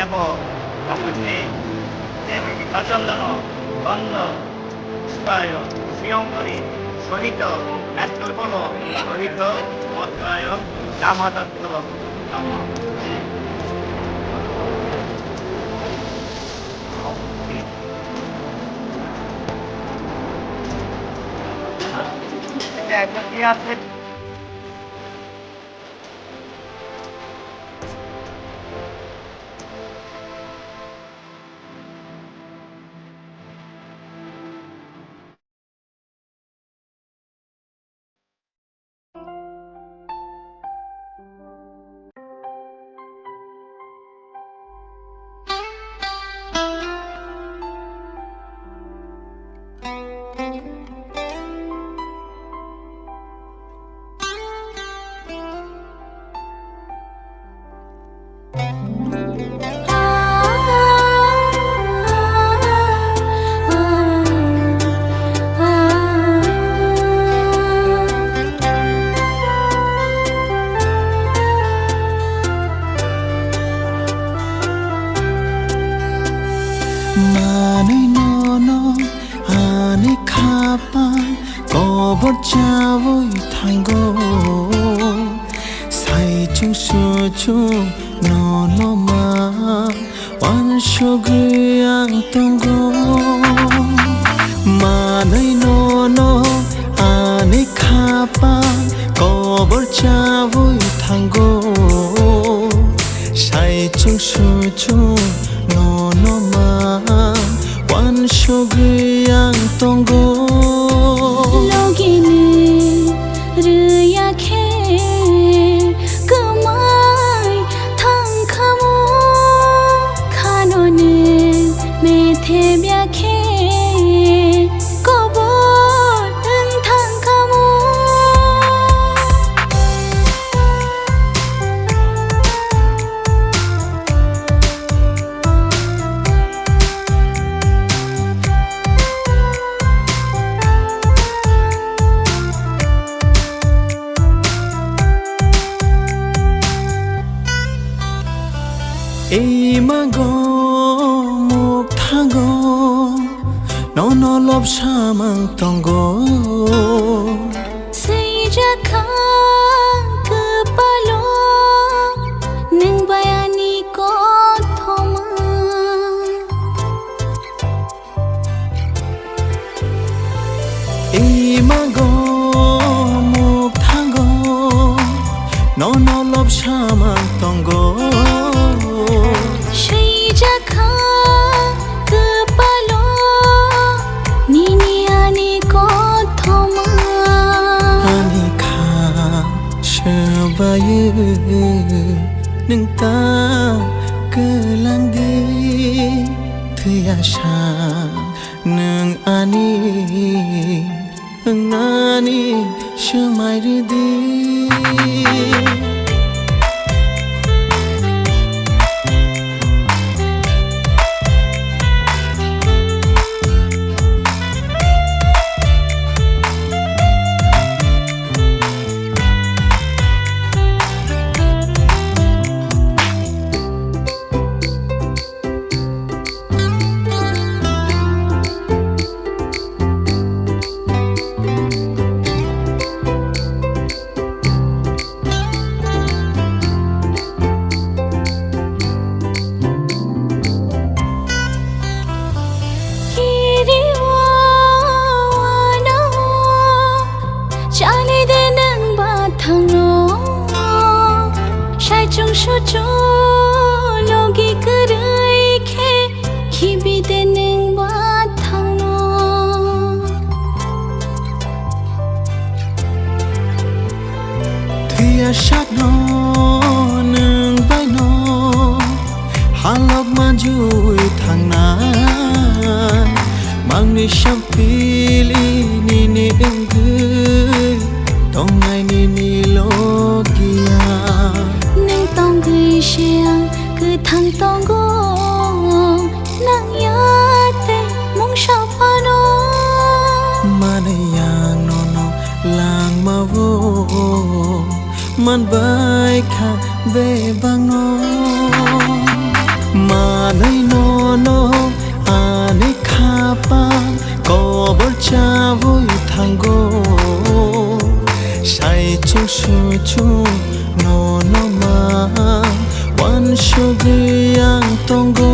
Nebo, Kamuti, Katandano, Bando, Spayo, Siongori, Solito, Nastolo, Solito, Motayo, Yamadato, Yes, Manai nono ane kapan kobor jawoi thango sai chung su chung nono ma wan shogriang tongo Manai nono ane kapan kobor jawoi thango sai chung su chung nono ma wan shogriang tongo Logini rya khe kamai thang khamo khanone methe bya khe kobor thang khamo Ei mago muk thango nono lob samang tongo sei jakha kapalo ning bayani ko thoma Ei mago muk thango nono lob samang tongo sei jakha kapalo nini ani ko thoma Ani kha shabaye nung ta kelang di thya sha nung ani ngani shumai ri di Shuchu logi karai khe khibi de ning ba thangno thia shat no nung bai no halok ma jui thang na mang ni sham pili ni ni eng tong ngai ni logia ning tong gui xiang cứ thang tong go nang ya te mong sha pa no Manai yang no no lang ma wo man bai kha be bang no Manai nono ane khapa kobor chavoi thango Sai chu su chu nono ma wan shogiyang tongo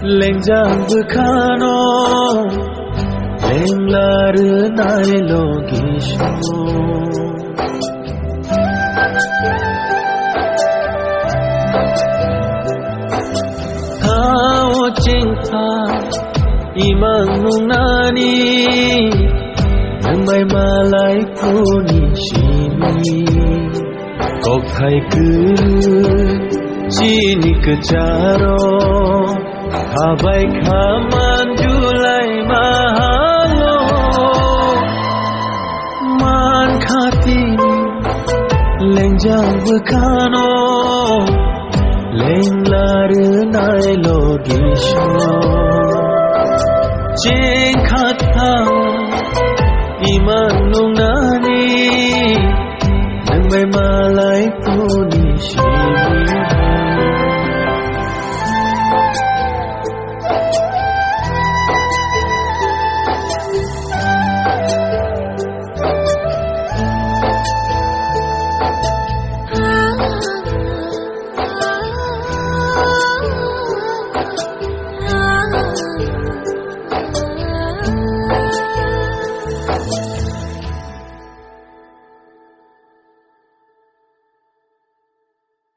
Lengjang bukhano lenglar nai logisho Thao chingpa imang nungnani Nangmai malai puni shimi Kok thai ku chini kecharo Habai kaman julai mahalo Man khatini lengjang bukhano lenglar nai logisho Jeng khatha iman nung